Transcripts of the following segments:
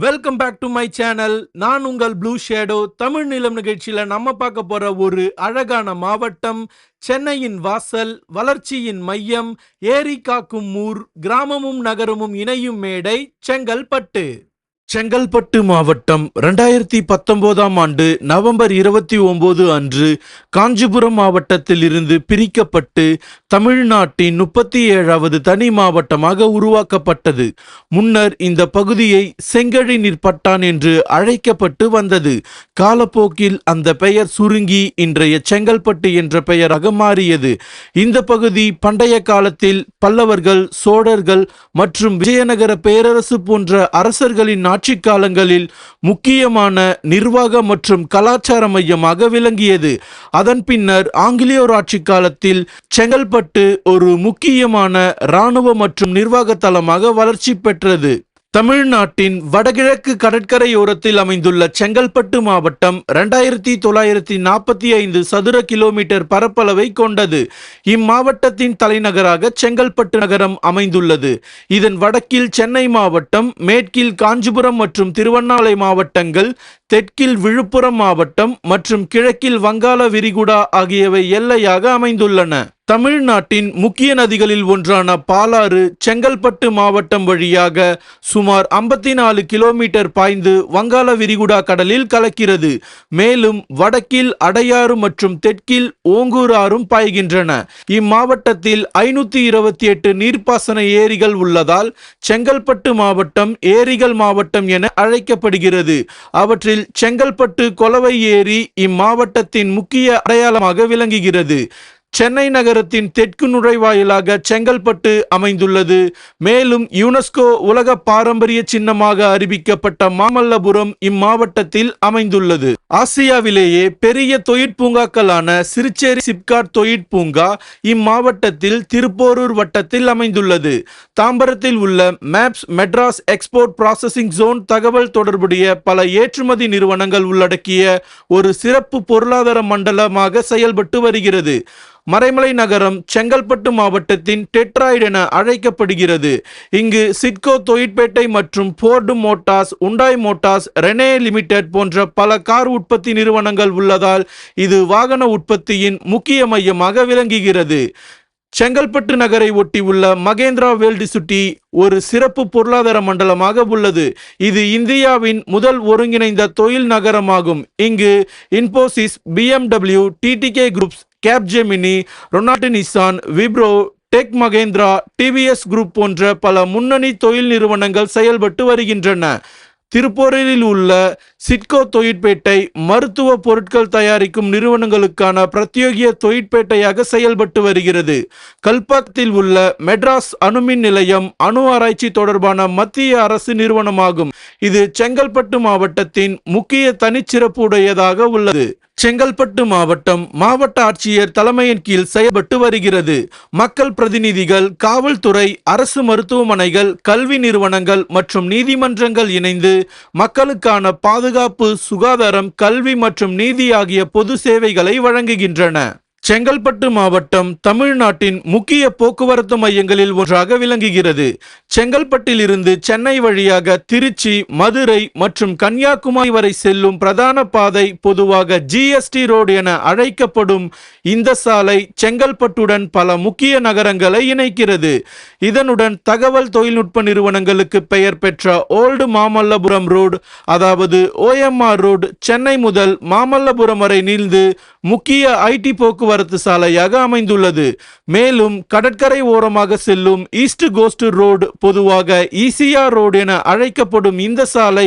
Welcome back to my channel. நான் உங்கள் blue shadow. Tamil நிலம் நிகழ்ச்சியில் நம்ம பார்க்க போற ஒரு அழகான மாவட்டம் சென்னையின் வாசல், வளர்ச்சியின் மையம், ஏரி காக்கும் ஊர், கிராமமும் நகரமும் இணையும் மேடை செங்கல்பட்டு. செங்கல்பட்டு மாவட்டம் 2019ஆம் ஆண்டு நவம்பர் 29 அன்று காஞ்சிபுரம் மாவட்டத்தில் இருந்து பிரிக்கப்பட்டு தமிழ்நாட்டின் 37வது தனி மாவட்டமாக உருவாக்கப்பட்டது. முன்னர் இந்த பகுதியை செங்கழி நீர்ப்பட்டான் என்று அழைக்கப்பட்டு வந்தது. காலப்போக்கில் அந்த பெயர் சுருங்கி இன்றைய செங்கல்பட்டு என்ற பெயராக மாறியது. இந்த பகுதி பண்டைய காலத்தில் பல்லவர்கள், சோழர்கள் மற்றும் விஜயநகர பேரரசு போன்ற அரசர்களின் ஆட்சி காலங்களில் முக்கியமான நிர்வாக மற்றும் கலாச்சார மையமாக விளங்கியது. அதன் பின்னர் ஆங்கிலேயோர் ஆட்சி காலத்தில் செங்கல்பட்டு ஒரு முக்கியமான இராணுவ மற்றும் நிர்வாக தளமாக வளர்ச்சி பெற்றது. தமிழ்நாட்டின் வடகிழக்கு கடற்கரையோரத்தில் அமைந்துள்ள செங்கல்பட்டு மாவட்டம் 2945 சதுர கிலோமீட்டர் பரப்பளவை கொண்டது. இம்மாவட்டத்தின் தலைநகராக செங்கல்பட்டு நகரம் அமைந்துள்ளது. இதன் வடக்கில் சென்னை மாவட்டம், மேற்கில் காஞ்சிபுரம் மற்றும் திருவண்ணாமலை மாவட்டங்கள், தெற்கில் விழுப்புரம் மாவட்டம் மற்றும் கிழக்கில் வங்காள விரிகுடா ஆகியவை எல்லையாக அமைந்துள்ளன. தமிழ்நாட்டின் முக்கிய நதிகளில் ஒன்றான பாலாறு செங்கல்பட்டு மாவட்டம் வழியாக சுமார் 54 கிலோமீட்டர் பாய்ந்து வங்காள விரிகுடா கடலில் கலக்கிறது. மேலும் வடக்கில் அடையாறு மற்றும் தெற்கில் ஓங்கூர் ஆறும் பாய்கின்றன. இம்மாவட்டத்தில் 528 நீர்ப்பாசன ஏரிகள் உள்ளதால் செங்கல்பட்டு மாவட்டம் ஏரிகள் மாவட்டம் என அழைக்கப்படுகிறது. அவற்றில் செங்கல்பட்டு கொலவை ஏரி இம்மாவட்டத்தின் முக்கிய அடையாளமாக விளங்குகிறது. சென்னை நகரத்தின் தெற்கு நுழைவாயிலாக செங்கல்பட்டு அமைந்துள்ளது. மேலும் யுனெஸ்கோ உலக பாரம்பரிய சின்னமாக அறிவிக்கப்பட்ட மாமல்லபுரம் இம்மாவட்டத்தில் அமைந்துள்ளது. ஆசியாவிலேயே பெரிய தொழிற்பூங்காக்களான சிறுச்சேரி சிப்காட் தொழிற்பூங்கா இம்மாவட்டத்தில் திருப்போரூர் வட்டத்தில் அமைந்துள்ளது. தாம்பரத்தில் உள்ள MEPZ Madras export processing zone தகவல் தொடர்புடைய பல ஏற்றுமதி நிறுவனங்கள் உள்ளடக்கிய ஒரு சிறப்பு பொருளாதார மண்டலமாக செயல்பட்டு வருகிறது. மறைமலை நகரம் செங்கல்பட்டு மாவட்டத்தின் டெட்ராய்டு என அழைக்கப்படுகிறது. இங்கு சிட்கோ தொழிற்பேட்டை மற்றும் Ford Motors, Hyundai Motors, Renault limited போன்ற பல கார் உற்பத்தி நிறுவனங்கள் உள்ளதால் இது வாகன உற்பத்தியின் முக்கிய மையமாக விளங்குகிறது. செங்கல்பட்டு நகரை ஒட்டி உள்ள மகேந்திரா வேர்ல்டு சிட்டி ஒரு சிறப்பு பொருளாதார மண்டலமாக உள்ளது. இது இந்தியாவின் முதல் ஒருங்கிணைந்த தொழில் நகரமாகும். இங்கு Infosys, BMW, TTK groups, Capgemini, Renault Nissan, Wipro, Tech Mahindra, TVS group போன்ற பல முன்னணி தொழில் நிறுவனங்கள் செயல்பட்டு வருகின்றன. திருப்போரூரில் உள்ள சிட்கோ தொழிற்பேட்டை மருத்துவ பொருட்கள் தயாரிக்கும் நிறுவனங்களுக்கான பிரத்யேக தொழிற்பேட்டையாக செயல்பட்டு வருகிறது. கல்பாக்கத்தில் உள்ள மெட்ராஸ் அணுமின் நிலையம் அணு ஆராய்ச்சி தொடர்பான மத்திய அரசு நிறுவனமாகும். இது செங்கல்பட்டு மாவட்டத்தின் முக்கிய தனிச்சிறப்பு உடையதாக உள்ளது. செங்கல்பட்டு மாவட்டம் மாவட்ட ஆட்சியர் தலைமையின் கீழ் செயல்பட்டு வருகிறது. மக்கள் பிரதிநிதிகள், காவல்துறை, அரசு மருத்துவமனைகள், கல்வி நிறுவனங்கள் மற்றும் நீதிமன்றங்கள் இணைந்து மக்களுக்கான பாதுகாப்பு, சுகாதாரம், கல்வி மற்றும் நீதி ஆகிய பொது சேவைகளை வழங்குகின்றன. செங்கல்பட்டு மாவட்டம் தமிழ்நாட்டின் முக்கிய போக்குவரத்து மையங்களில் ஒன்றாக விளங்குகிறது. செங்கல்பட்டில் இருந்து சென்னை வழியாக திருச்சி, மதுரை மற்றும் கன்னியாகுமரி வரை செல்லும் பிரதான பாதை பொதுவாக GST ரோடு என அழைக்கப்படும். இந்த சாலை செங்கல்பட்டுடன் பல முக்கிய நகரங்களை இணைக்கிறது. இதனுடன் தகவல் தொழில்நுட்ப நிறுவனங்களுக்கு பெயர் பெற்ற ஓல்டு மாமல்லபுரம் ரோடு, அதாவது OMR ரோடு, சென்னை முதல் மாமல்லபுரம் வரை நீள்ந்து முக்கிய IT போக்குவரத்து சாலையாக அமைந்துள்ளது. மேலும் கடற்கரை ஓரமாக செல்லும் ஈஸ்ட் கோஸ்ட் ரோடு, பொதுவாக ECR ரோடு என அழைக்கப்படும் இந்த சாலை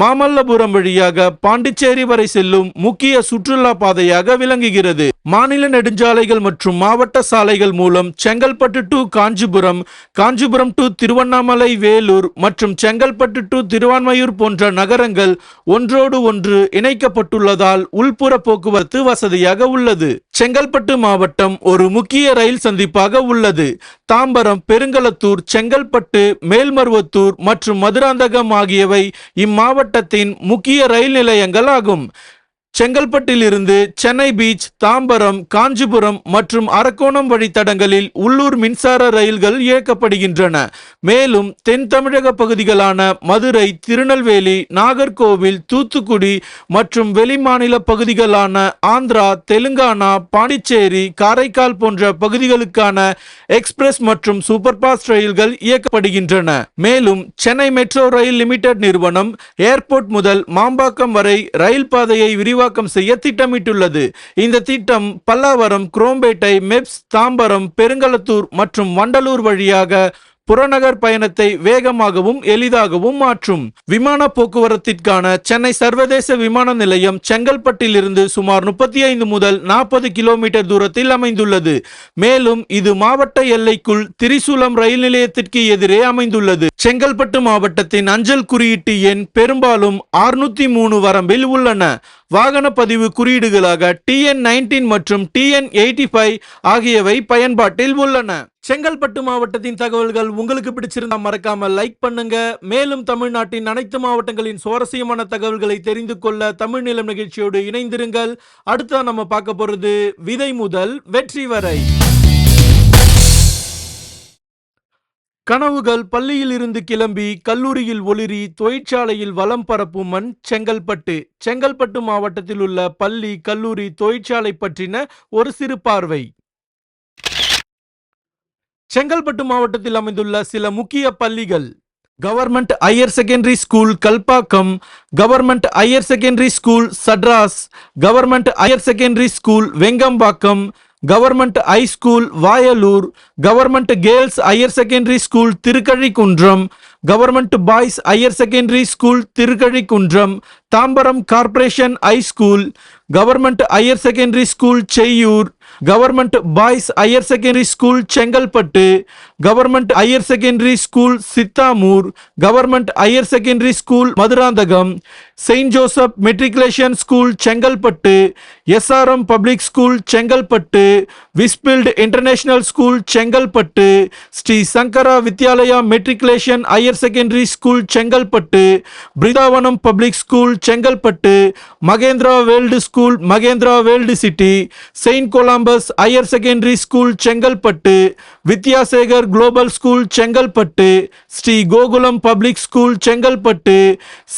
மாமல்லபுரம் வழியாக பாண்டிச்சேரி வரை செல்லும் முக்கிய சுற்றுலா பாதையாக விளங்குகிறது. மாநில நெடுஞ்சாலைகள் மற்றும் மாவட்ட சாலைகள் மூலம் செங்கல்பட்டு டு காஞ்சிபுரம், காஞ்சிபுரம் டு திருவண்ணாமலை, வேலூர் மற்றும் செங்கல்பட்டு டு திருவான்மையூர் போன்ற நகரங்கள் ஒன்றோடு ஒன்று இணைக்கப்பட்டுள்ளதால் உள்புற போக்குவரத்து வசதியாக உள்ளது. செங்கல்பட்டு மாவட்டம் ஒரு முக்கிய ரயில் சந்திப்பாக உள்ளது. தாம்பரம், பெருங்களத்தூர், செங்கல்பட்டு, மேல்மருவத்தூர் மற்றும் மதுராந்தகம் ஆகியவை இம்மாவட்டத்தின் முக்கிய ரயில் நிலையங்கள் ஆகும். செங்கல்பட்டிலிருந்து சென்னை பீச், தாம்பரம், காஞ்சிபுரம் மற்றும் அரக்கோணம் வழித்தடங்களில் உள்ளூர் மின்சார ரயில்கள் இயக்கப்படுகின்றன. மேலும் தென் தமிழக பகுதிகளான மதுரை, திருநெல்வேலி, நாகர்கோவில், தூத்துக்குடி மற்றும் வெளிமாநில பகுதிகளான ஆந்திரா, தெலுங்கானா, பாண்டிச்சேரி, காரைக்கால் போன்ற பகுதிகளுக்கான எக்ஸ்பிரஸ் மற்றும் சூப்பர் ஃபாஸ்ட் ரயில்கள் இயக்கப்படுகின்றன. மேலும் சென்னை மெட்ரோ ரயில் லிமிடெட் நிறுவனம் ஏர்போர்ட் முதல் மாம்பாக்கம் வரை ரயில் பாதையை விரிவாக்கம் செய்ய திட்டமிட்டுள்ளது. இந்த திட்டம் பல்லாவரம், குரோம்பேட்டை, மெப்ஸ், தாம்பரம், பெருங்களத்தூர் மற்றும் வண்டலூர் வழியாக புறநகர் பயணத்தை வேகமாகவும் எளிதாகவும் மாற்றும். விமான போக்குவரத்திற்கான சென்னை சர்வதேச விமான நிலையம் செங்கல்பட்டிலிருந்து சுமார் 35 முதல் 40 கிலோமீட்டர் தூரத்தில் அமைந்துள்ளது. மேலும் இது மாவட்ட எல்லைக்குள் திரிசூலம் ரயில் நிலையத்திற்கு எதிரே அமைந்துள்ளது. செங்கல்பட்டு மாவட்டத்தின் அஞ்சல் குறியீட்டு எண் பெரும்பாலும் 603 வரம்பில் உள்ளன. வாகன பதிவு குறியீடுகளாக TN19 மற்றும் TN85 ஆகியவை பயன்பாட்டில் உள்ளன. செங்கல்பட்டு மாவட்டத்தின் தகவல்கள் உங்களுக்கு பிடிச்சிருந்தா மறக்காம லைக் பண்ணுங்க. மேலும் தமிழ்நாட்டின் அனைத்து மாவட்டங்களின் சுவாரஸ்யமான தகவல்களை தெரிந்து கொள்ள தமிழ் நிலம் நிகழ்ச்சியோடு இணைந்திருங்கள். அடுத்த நம்ம பார்க்க போறது விதை முதல் வெற்றி வரை. கனவுகள் பள்ளியில் இருந்து கிளம்பி கல்லூரியில் ஒளிரி தொழிற்சாலையில் வலம் பரப்பும் மண் செங்கல்பட்டு. செங்கல்பட்டு மாவட்டத்தில் உள்ள பள்ளி, கல்லூரி, தொழிற்சாலை பற்றின ஒரு சிறு பார்வை. செங்கல்பட்டு மாவட்டத்தில் அமைந்துள்ள சில முக்கிய பள்ளிகள்: government higher secondary school Kalpakkam, government higher secondary school Sadras, government higher secondary school Vengambakkam, government high school Vayalur, government girls higher secondary school Thirukalukundram, government boys higher secondary school Thirukalukundram, Tambaram corporation high school, government higher secondary school Cheyyur, government boys higher secondary school Chengalpattu, government higher secondary school Chithamur, government higher secondary school Madurantakam, saint Joseph matriculation school Chengalpattu, SRM public school Chengalpattu, விஸ்பில்ட் international school Chengalpattu, Sri Sankara Vidyalaya matriculation higher secondary school Chengalpattu, Brindavanam public school Chengalpattu, Mahindra world school Mahindra world city, saint Columbus higher secondary school Chengalpattu, Vidyasekar global school Chengalpattu, Sri Gokulam public school Chengalpattu,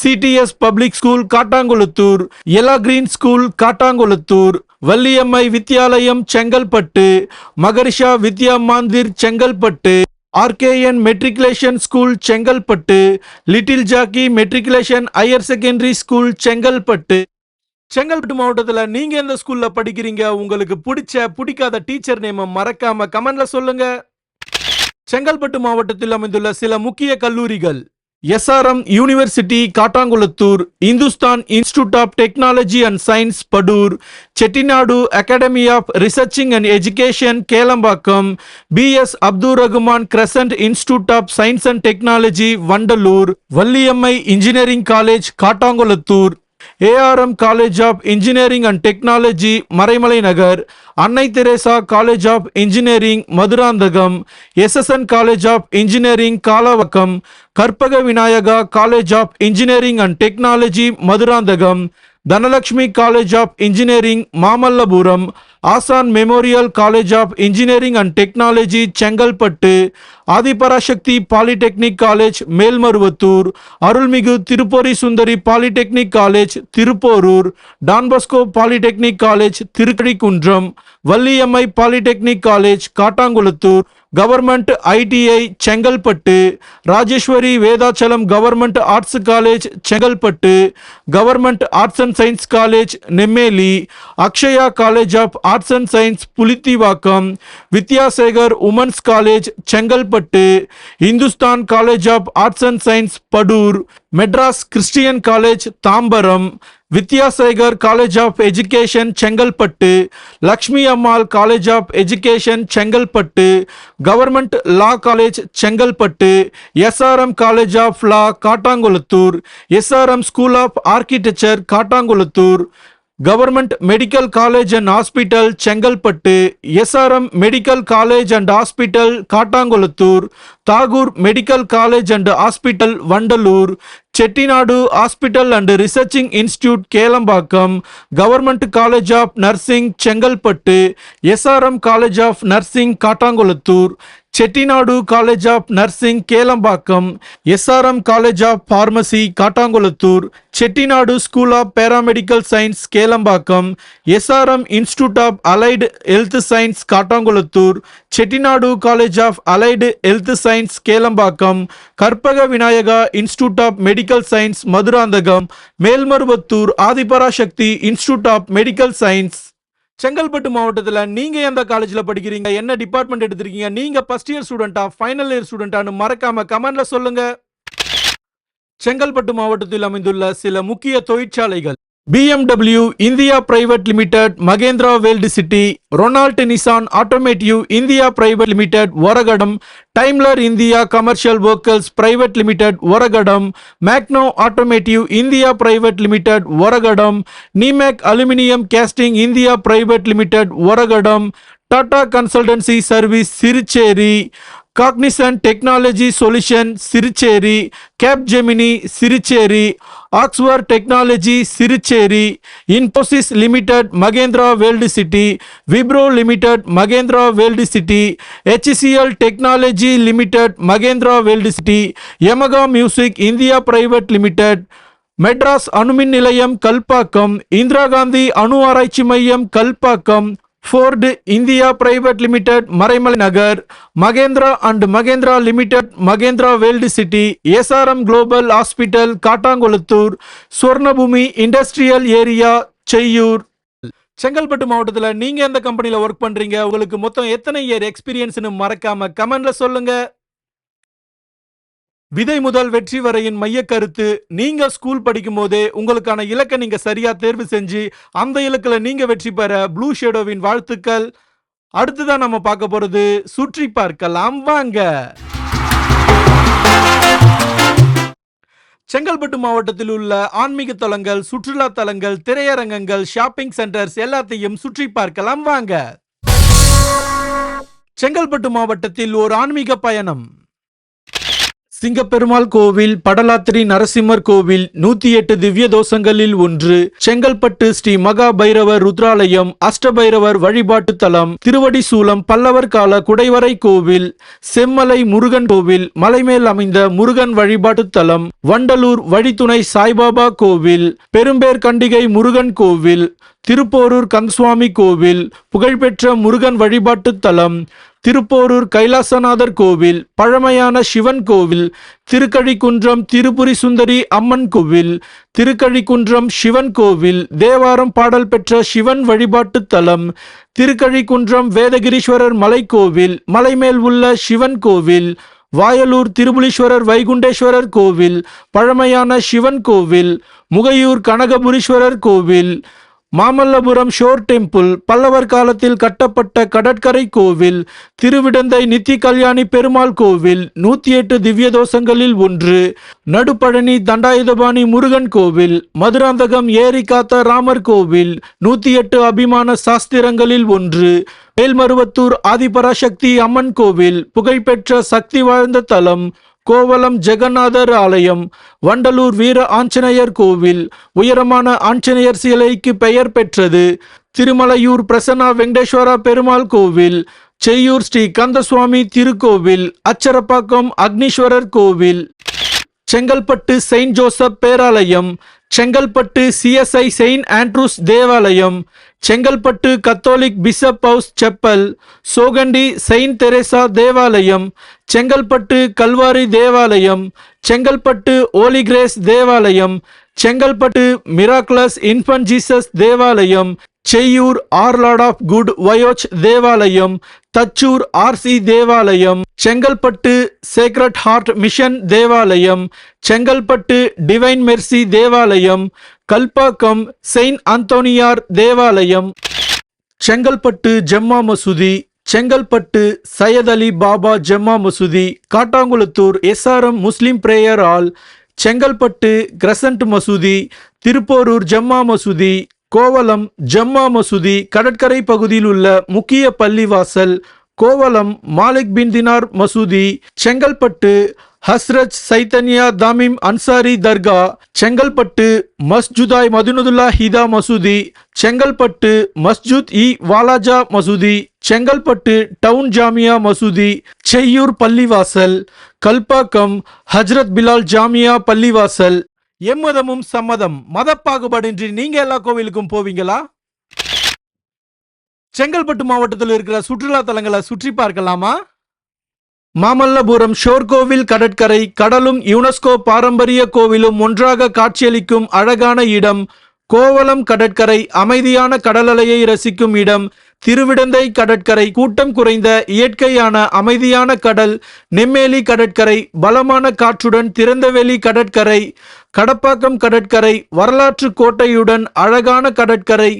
CTS public school Kattankulathur, Ela green school Kattankulathur, Valliammai Vidyalayam Chengalpattu, Maharishi Vidya Mandir Chengalpattu, RKN matriculation school Chengalpattu, little Jackie matriculation higher secondary school Chengalpattu. Chengalpattu மாவட்டத்தில் நீங்க எந்த ஸ்கூல்ல படிக்கிறீங்க? உங்களுக்கு பிடிக்காத teacher name மறக்காம கமெண்ட்ல சொல்லுங்க. செங்கல்பட்டு மாவட்டத்தில் அமைந்துள்ள சில முக்கிய கல்லூரிகள்: SRM university Kattankulathur, Hindustan institute of technology and science Padur, Chettinad academy of researching and education Kelambakkam, BS Abdul Rahman crescent institute of science and technology Vandalur, Valliammai engineering college Kattankulathur, ARM college of engineering and technology Maraimalai Nagar, Annai Teresa college of engineering Madurantakam, SSN college of engineering Kalavakkam, Karpaga Vinayaga college of engineering and technology Madurantakam, Dhanalakshmi college of engineering Mamallapuram, Asan memorial college of engineering and technology Chengalpattu, Adhiparasakthi polytechnic college Melmaruvathur, Arulmigu Thirupori Sundari polytechnic college Thiruporur, Don Bosco polytechnic college Thirukalukundram, Valliammai polytechnic college Kattankulathur, government ITI Chengalpattu, Rajeswari Vedachalam government arts college Chengalpattu, government arts and science college Nemmeli, Akshaya college of arts and science Pulithivakkam, Vidyasekar women's college Chengalpattu, Hindustan college of arts and science Padur, Madras Christian college Tambaram, Vidyasekar college of education Chengalpattu, Lakshmi Ammal college of education Chengalpattu, government law college Chengalpattu, SRM college of law Kattankulathur, SRM school of architecture Kattankulathur, government medical college and hospital Chengalpattu, SRM medical college and hospital Kattankulathur, Tagore medical college and hospital Vandalur, Chettinad hospital and researching institute Kelambakkam, government college of nursing Chengalpattu, SRM college of nursing Kattankulathur, Chettinad college of nursing Kelambakkam, SRM college of pharmacy Kattankulathur, Chettinad school of paramedical science Kelambakkam, SRM institute of allied health science Kattankulathur, Chettinad college of allied health science Kelambakkam, Karpaga Vinayaga institute of medical science Madurantakam, Melmaruvathur Adhiparasakthi institute of medical science. Chengalpattu மாவட்டத்தில் நீங்கள் எந்த காலேஜில் படிக்கிறீங்க, என்ன department எடுத்திருக்கீங்க, நீங்கள் first year ஸ்டூடெண்ட்டா final year ஸ்டூடெண்ட்டானு மறக்காம கமெண்ட்ல சொல்லுங்க. செங்கல்பட்டு மாவட்டத்தில் அமைந்துள்ள சில முக்கிய தொழிற்சாலைகள்: BMW India private limited Mahindra world city, Renault Nissan automotive India private limited Oragadam, Daimler India commercial vehicles private limited Oragadam, Magna automotive India private limited Oragadam, Nemak aluminium casting India private limited Oragadam, Tata consultancy service Siruseri, Cognizant technology solution Siruseri, Capgemini Siruseri, ஆக்ஸ்வர்ட் technology Siruseri, Infosys limited Mahindra world city, Wipro limited Mahindra world city, HCL technology limited Mahindra world city, Yamaha music India private limited, Madras அணுமின் நிலையம் கல்பாக்கம், இந்திரா காந்தி அணு ஆராய்ச்சி மையம் Kalpakkam, Ford India private limited Maraimalai Nagar, Mahindra and Mahindra limited Mahindra world city, SRM global hospital Kattankulathur, Swarnabhoomi industrial area Cheyyur. Chengalpattu மாவட்டத்தில் நீங்க எந்த கம்பெனியில் ஒர்க் பண்றீங்க, உங்களுக்கு மொத்தம் எத்தனை இயர் எக்ஸ்பீரியன்ஸ்னு மறக்காம கமெண்ட்ல சொல்லுங்க. விதை முதல் வெற்றி வரையின் மைய கருத்து: நீங்க ஸ்கூல் படிக்கும் போதே உங்களுக்கான இலக்கை நீங்க சரியா தேர்வு செஞ்சு அந்த இலக்குல நீங்க வெற்றி பெற ப்ளூ ஷேடோவின் வாழ்த்துக்கள். அடுத்துதான் நம்ம பார்க்க போறது சுற்றி பார்க்கலாம் வாங்க. செங்கல்பட்டு மாவட்டத்தில் உள்ள ஆன்மீக தலங்கள், சுற்றுலா தலங்கள், திரையரங்கங்கள், ஷாப்பிங் சென்டர்ஸ் எல்லாத்தையும் சுற்றி பார்க்கலாம் வாங்க. செங்கல்பட்டு மாவட்டத்தில் ஒரு ஆன்மீக பயணம். சிங்கப்பெருமாள் கோவில், படலாத்திரி நரசிம்மர் கோவில் 108 திவ்ய தோஷங்களில் ஒன்று. செங்கல்பட்டு ஸ்ரீ மகா பைரவர் ருத்ராலயம், அஷ்டபைரவர் வழிபாட்டு தலம், திருவடி சூலம் பல்லவர் கால குடைவரை கோவில், செம்மலை முருகன் கோவில், மலைமேல் அமைந்த முருகன் வழிபாட்டு தலம், வண்டலூர் வழித்துணை சாய்பாபா கோவில், பெரும்பேர் கண்டிகை முருகன் கோவில், திருப்போரூர் கந்தசுவாமி கோவில், புகழ்பெற்ற முருகன் வழிபாட்டு தலம், திருப்போரூர் கைலாசநாதர் கோவில், பழமையான சிவன் கோவில், திருக்கழிக்குன்றம் திரிபுரி சுந்தரி அம்மன் கோவில், திருக்கழிக்குன்றம் சிவன் கோவில், தேவாரம் பாடல் பெற்ற சிவன் வழிபாட்டு தலம், திருக்கழிக்குன்றம் வேதகிரீஸ்வரர் மலை கோவில், மலைமேல் உள்ள சிவன் கோவில், வாயலூர் திருபுலீஸ்வரர் வைகுண்டேஸ்வரர் கோவில், பழமையான சிவன் கோவில், முகையூர் கனகபுரீஸ்வரர் கோவில், மாமல்லபுரம் ஷோர் டெம்பிள், பல்லவர் காலத்தில் கட்டப்பட்ட கடற்கரை கோவில், திருவிடந்தை நித்தி கல்யாணி பெருமாள் கோவில், 108 திவ்ய தோஷங்களில் ஒன்று, நடுப்பழனி தண்டாயுதபாணி முருகன் கோவில், மதுராந்தகம் ஏரி காத்த ராமர் கோவில், 108 அபிமான சாஸ்திரங்களில் ஒன்று, மேல்மருவத்தூர் ஆதிபராசக்தி அம்மன் கோவில், புகழ்பெற்ற சக்தி வாழ்ந்த தலம், கோவலம் ஜெகநாதர் ஆலயம், வண்டலூர் வீர ஆஞ்சநேயர் கோவில், உயரமான ஆஞ்சநேயர் சிலைக்கு பெயர் பெற்றது, திருமலையூர் பிரசன்னா வெங்கடேஸ்வரா பெருமாள் கோவில், செய்யூர் ஸ்ரீ கந்தசுவாமி திருக்கோவில், அச்சரப்பாக்கம் அக்னீஸ்வரர் கோவில், செங்கல்பட்டு செயின்ட் ஜோசப் பேராலயம், செங்கல்பட்டு CSI செயின்ட் ஆண்ட்ரூஸ் தேவாலயம், Chengalpattu catholic bishop house chapel, Sogandi saint Teresa தேவாலயம், செங்கல்பட்டு கல்வாரி தேவாலயம், செங்கல்பட்டு ஹோலி கிரேஸ் தேவாலயம், செங்கல்பட்டு மிராக்லஸ் இன்ஃபன்ட் ஜீசஸ் தேவாலயம், Cheyyur our lord of good voyage தேவாலயம், தச்சூர் RC தேவாலயம், செங்கல்பட்டு சேக்ரட் ஹார்ட் மிஷன் தேவாலயம், செங்கல்பட்டு டிவைன் மெர்சி தேவாலயம், கல்பாக்கம் செயின்ட் அந்தோனியார் தேவாலயம், செங்கல்பட்டு ஜம்மா மசூதி, செங்கல்பட்டு சையத் அலி பாபா ஜம்மா மசூதி, காட்டாங்குளத்தூர் SRM முஸ்லிம் பிரேயர் ஹால், செங்கல்பட்டு கிரசன்ட் மசூதி, திருப்போரூர் ஜம்மா மசூதி, கோவளம் ஜம்மா மசூதி கடற்கரை பகுதியில் உள்ள முக்கிய பள்ளிவாசல், கோவளம் மாலிக் பின் தினார் மசூதி, செங்கல்பட்டு ஹஸ்ரத் சைத்தன்யா தாமிம் அன்சாரி தர்கா, செங்கல்பட்டு மஸ்ஜுதாய் மதுனதுல்லா ஹிதா மசூதி, செங்கல்பட்டு மஸ்ஜுத் இ வாலாஜா மசூதி, செங்கல்பட்டு டவுன் ஜாமியா மசூதி, செய்யூர் பள்ளிவாசல், கல்பாக்கம் ஹஜ்ரத் பிலால் ஜாமியா பள்ளிவாசல். எம்மதமும் சம்மதம், மதப்பாகுபாடின்றி நீங்க எல்லா கோவிலுக்கும் போவீங்களா? செங்கல்பட்டு மாவட்டத்தில் இருக்கிற சுற்றுலா தலங்களை சுற்றி பார்க்கலாமா? மாமல்லபுரம் ஷோர் கோவில் கடற்கரை கடலும் யுனெஸ்கோ பாரம்பரிய கோவிலும் ஒன்றாக காட்சியளிக்கும் அழகான இடம். கோவளம் கடற்கரை அமைதியான கடலலையை ரசிக்கும் இடம். திருவிடந்தை கடற்கரை கூட்டம் குறைந்த இயற்கையான அமைதியான கடல். நெம்மேலி கடற்கரை பலமான காற்றுடன் திறந்தவெளி கடற்கரை. கடப்பாக்கம் கடற்கரை வரலாற்று கோட்டையுடன் அழகான கடற்கரை.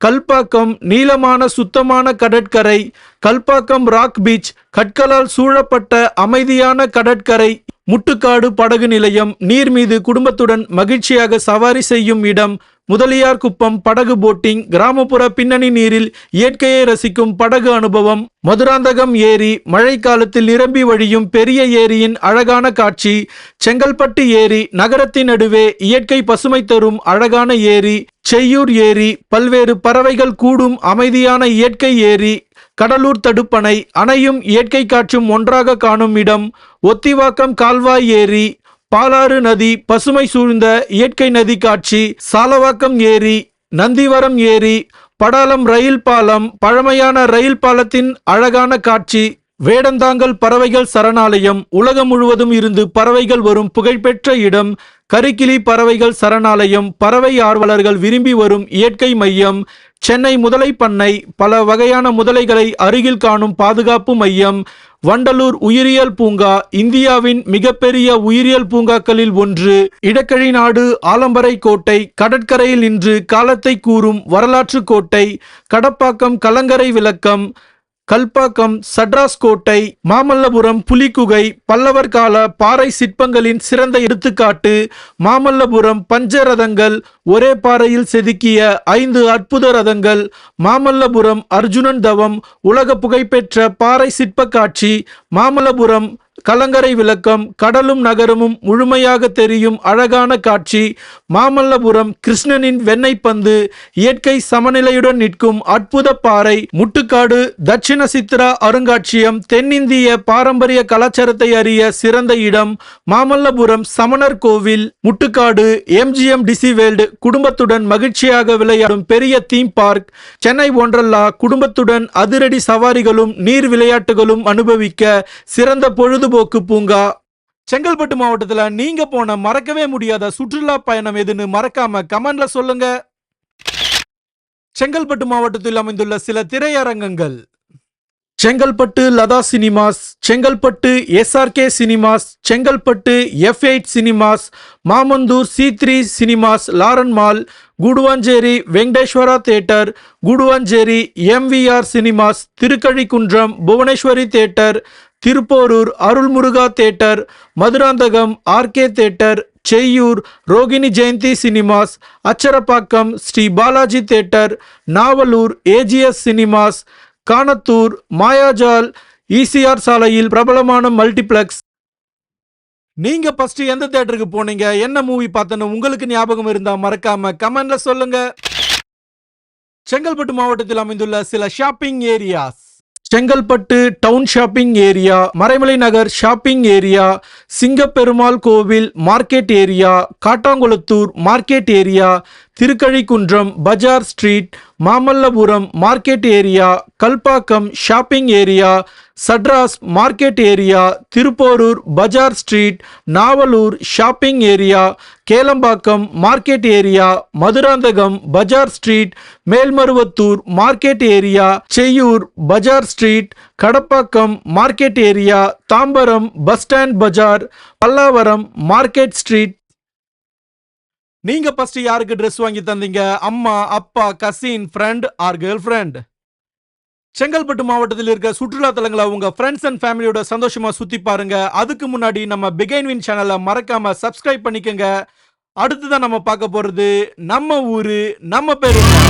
கல்பாக்கம் நீளமான சுத்தமான கடற்கரை. கல்பாக்கம் ராக் பீச் கற்களால் சூழப்பட்ட அமைதியான கடற்கரை. முட்டுக்காடு படகு நிலையம் நீர் மீது குடும்பத்துடன் மகிழ்ச்சியாக சவாரி செய்யும் இடம். முதலியார் குப்பம் படகு போட்டிங் கிராமப்புற பின்னணி நீரில் இயற்கையை ரசிக்கும் படகு அனுபவம். மதுராந்தகம் ஏரி மழைக்காலத்தில் நிரம்பி வழியும் பெரிய ஏரியின் அழகான காட்சி. செங்கல்பட்டு ஏரி நகரத்தின் நடுவே இயற்கை பசுமை தரும் அழகான ஏரி. செய்யூர் ஏரி பல்வேறு பறவைகள் கூடும் அமைதியான இயற்கை ஏரி. கடலூர் தடுப்பணை அணையும் இயற்கை காற்றும் ஒன்றாக காணும் இடம். ஒத்திவாக்கம் கால்வாய் ஏரி. பாலாறு நதி பசுமை சூழ்ந்த இயற்கை நதி காட்சி. சாலவாக்கம் ஏரி, நந்திவரம் ஏரி, படாலம் ரயில் பாலம் பழமையான ரயில் பாலத்தின் அழகான காட்சி. வேடந்தாங்கல் பறவைகள் சரணாலயம் உலகம் முழுவதும் இருந்து பறவைகள் வரும் புகழ்பெற்ற இடம். கரிக்கிளி பறவைகள் சரணாலயம் பறவை ஆர்வலர்கள் விரும்பி வரும் இயற்கை மையம். சென்னை முதலை பண்ணை பல வகையான முதலைகளை அருகில் காணும் பாதுகாப்பு மையம். வண்டலூர் உயிரியல் பூங்கா இந்தியாவின் மிகப்பெரிய உயிரியல் பூங்காக்களில் ஒன்று. இடக்கழி நாடு ஆலம்பரை கோட்டை கடற்கரையில் நின்று காலத்தை கூறும் வரலாற்று கோட்டை. கடப்பாக்கம் கலங்கரை விளக்கம். கல்பாக்கம் சட்ராஸ் கோட்டை. மாமல்லபுரம் புலிக்குகை பல்லவர் கால பாறை சிற்பங்களின் சிறந்த எடுத்துக்காட்டு. மாமல்லபுரம் பஞ்ச ரதங்கள் ஒரே பாறையில் செதுக்கிய 5 அற்புத ரதங்கள். மாமல்லபுரம் அர்ஜுனன் தவம் உலக புகழ்பெற்ற பாறை சிற்ப காட்சி. மாமல்லபுரம் கலங்கரை விளக்கம் கடலும் நகரமும் முழுமையாக தெரியும் அழகான காட்சி. மாமல்லபுரம் கிருஷ்ணனின் வெண்ணெய் பந்து இயற்கை சமநிலையுடன் நிற்கும் அற்புத பாறை. முட்டுக்காடு தட்சிண சித்ரா அருங்காட்சியகம் தென்னிந்திய பாரம்பரிய கலாச்சாரத்தை அறிய சிறந்த இடம். மாமல்லபுரம் சமணர் கோவில். முட்டுக்காடு எம்ஜிஎம் டிசி வேர்ல்டு குடும்பத்துடன் மகிழ்ச்சியாக விளையாடும் பெரிய தீம் பார்க். சென்னை ஒன்றல்லா குடும்பத்துடன் அதிரடி சவாரிகளும் நீர் விளையாட்டுகளும் அனுபவிக்க சிறந்த பொழுதுபோக்கு பூங்கா. செங்கல்பட்டு மாவட்டத்துல நீங்க போன மறக்கவே முடியாத சுற்றுலா பயணம் எதுன்னு மறக்காம கமெண்ட்ல சொல்லுங்க. செங்கல்பட்டு மாவட்டத்தில் அமைந்துள்ள சில திரையரங்கங்கள். Chengalpattu Latha cinemas, Chengalpattu SRK cinemas, Chengalpattu F8 cinemas, Mamandur C3 cinemas Lauren mall, Guduvanchery Venkateswara theatre, Guduvanchery MVR cinemas, Thirukazhukundram Bhuvaneswari theatre, Thiruporur Arulmuruga theatre, Madurantakam RK theatre, Cheyyur Rohini Jayanthi cinemas, Acharapakkam Sri Balaji theatre, Navalur AGS cinemas, Kanathur Mayajaal ECR சாலையில் பிரபலமான மல்டிப்ளெக்ஸ். நீங்க ஃபர்ஸ்ட் எந்த தியேட்டருக்கு போனீங்க, என்ன மூவி பார்த்தன்னு உங்களுக்கு ஞாபகம் இருந்தா மறக்காம கமெண்ட்ல சொல்லுங்க. செங்கல்பட்டு மாவட்டத்தில் அமைந்துள்ள சில shopping areas. Chengalpattu town shopping area, Maraimalai Nagar shopping area, Singaperumal Koil market area, Kattankulathur market area, Thirukazhukundram bazaar street, Mamallapuram market area, Kalpakkam shopping area, Sadras market area, Thiruporur bazaar street, Navalur shopping area, Kelambakkam market area, Madurantakam bazaar street, Melmaruvathur market area, Cheyyur bazaar street, Kadapakkam market area, Tambaram bus stand bazaar, Pallavaram market street. நீங்க first யாருக்கு dress வாங்கி தந்தீங்க, அம்மா அப்பா cousin friend or girl friend? Chengalpattu மாவட்டத்தில் இருக்க சுற்றுலா தலங்களை உங்க ஃப்ரெண்ட்ஸ் அண்ட் ஃபேமிலியோட சந்தோஷமா சுத்தி பாருங்க. அதுக்கு முன்னாடி நம்ம பிகைன் வின் சேனலை மறக்காம சப்ஸ்கிரைப் பண்ணிக்கங்க. அடுத்துதான் நம்ம பார்க்க போறது நம்ம ஊரு நம்ம பெருமை.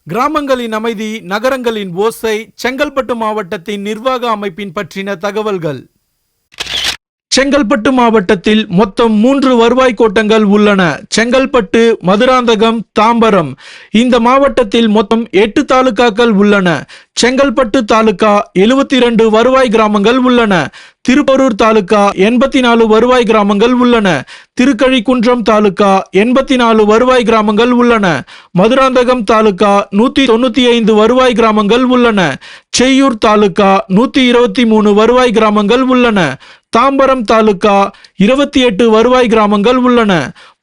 கிராமங்களின் அமைதி, நகரங்களின் ஓசை, செங்கல்பட்டு மாவட்டத்தின் நிர்வாக அமைப்பின் பற்றின தகவல்கள். செங்கல்பட்டு மாவட்டத்தில் மொத்தம் 3 வருவாய் கோட்டங்கள் உள்ளன. செங்கல்பட்டு, மதுராந்தகம், தாம்பரம். இந்த மாவட்டத்தில் மொத்தம் 8 தாலுகாக்கள் உள்ளன. செங்கல்பட்டு தாலுகா 72 வருவாய் கிராமங்கள் உள்ளன. திருப்போரூர் தாலுகா 84 வருவாய் கிராமங்கள் உள்ளன. திருக்கழிக்குன்றம் தாலுகா 84 வருவாய் கிராமங்கள் உள்ளன. மதுராந்தகம் தாலுகா 195 வருவாய் கிராமங்கள் உள்ளன. செய்யூர் தாலுகா 123 வருவாய் கிராமங்கள் உள்ளன. தாம்பரம் தாலுகா 28 வருவாய் கிராமங்கள் உள்ளன.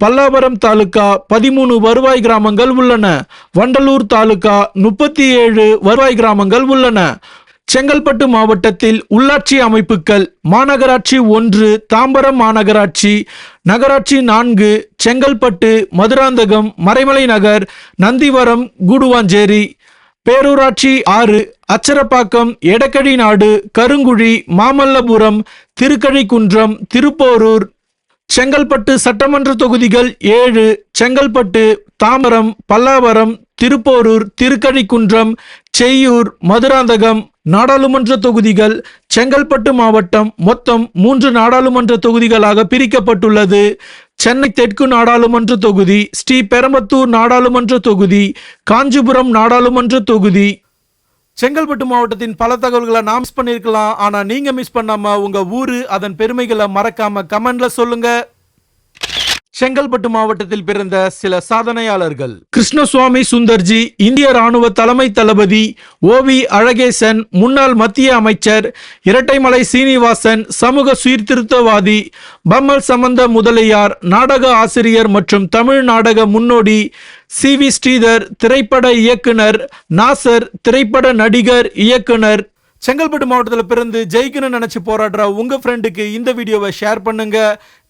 பல்லாவரம் தாலுகா 13 வருவாய் கிராமங்கள் உள்ளன. வண்டலூர் தாலுகா 37 வருவாய் கிராமங்கள் உள்ளன. செங்கல்பட்டு மாவட்டத்தில் உள்ளாட்சி அமைப்புகள்: மாநகராட்சி 1, தாம்பரம் மாநகராட்சி, நகராட்சி 4, செங்கல்பட்டு, மதுராந்தகம், மறைமலை நகர், நந்திவரம், கூடுவாஞ்சேரி. பேரூராட்சி 6, அச்சரப்பாக்கம், எடக்கடி நாடு, கருங்குழி, மாமல்லபுரம், திருக்கழிக்குன்றம், திருப்போரூர். செங்கல்பட்டு சட்டமன்ற தொகுதிகள் 7: செங்கல்பட்டு, தாம்பரம், பல்லாவரம், திருப்போரூர், திருக்கழிக்குன்றம், செய்யூர், மதுராந்தகம். நாடாளுமன்ற தொகுதிகள்: செங்கல்பட்டு மாவட்டம் மொத்தம் 3 நாடாளுமன்ற தொகுதிகளாக பிரிக்கப்பட்டுள்ளது. சென்னை தெற்கு நாடாளுமன்ற தொகுதி, ஸ்ரீபெரும்புதூர் நாடாளுமன்ற தொகுதி, காஞ்சிபுரம் நாடாளுமன்ற தொகுதி. செங்கல்பட்டு மாவட்டத்தின் பல தகவல்களை நாம் மிஸ் பண்ணிருக்கலாம். ஆனா நீங்க மிஸ் பண்ணாம உங்க ஊரு அதன் பெருமைகளை மறக்காம கமெண்ட்ல சொல்லுங்க. செங்கல்பட்டு மாவட்டத்தில் பிறந்த சில சாதனையாளர்கள்: கிருஷ்ணசுவாமி சுந்தர்ஜி, இந்திய ராணுவ தலைமை தளபதி. ஓவி அழகேசன், முன்னாள் மத்திய அமைச்சர். இரட்டைமலை சீனிவாசன், சமூக சீர்திருத்தவாதி. பம்மல் சம்பந்த முதலியார், நாடக ஆசிரியர் மற்றும் தமிழ் நாடக முன்னோடி. சி.வி. ஸ்ரீதர், திரைப்பட இயக்குனர். நாசர், திரைப்பட நடிகர், இயக்குனர். செங்கல்பட்டு மாவட்டத்தில் பிறந்து ஜெயிக்கணும்னு நினைச்சு போராடுற உங்க ஃப்ரெண்டுக்கு இந்த வீடியோவை ஷேர் பண்ணுங்க.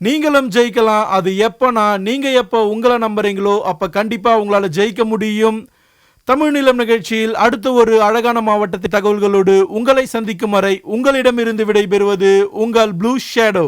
நீங்களும் ஜெயிக்கலாம். அது எப்பனா நீங்க எப்போ உங்களை நம்புறீங்களோ அப்ப கண்டிப்பா உங்களால ஜெயிக்க முடியும். தமிழ் நிலம் நிகழ்ச்சியில் அடுத்த ஒரு அழகான மாவட்டத்தின் தகவல்களோடு உங்களை சந்திக்கும் வரை உங்களிடமிருந்து விடைபெறுவது உங்கள் ப்ளூ ஷேடோ.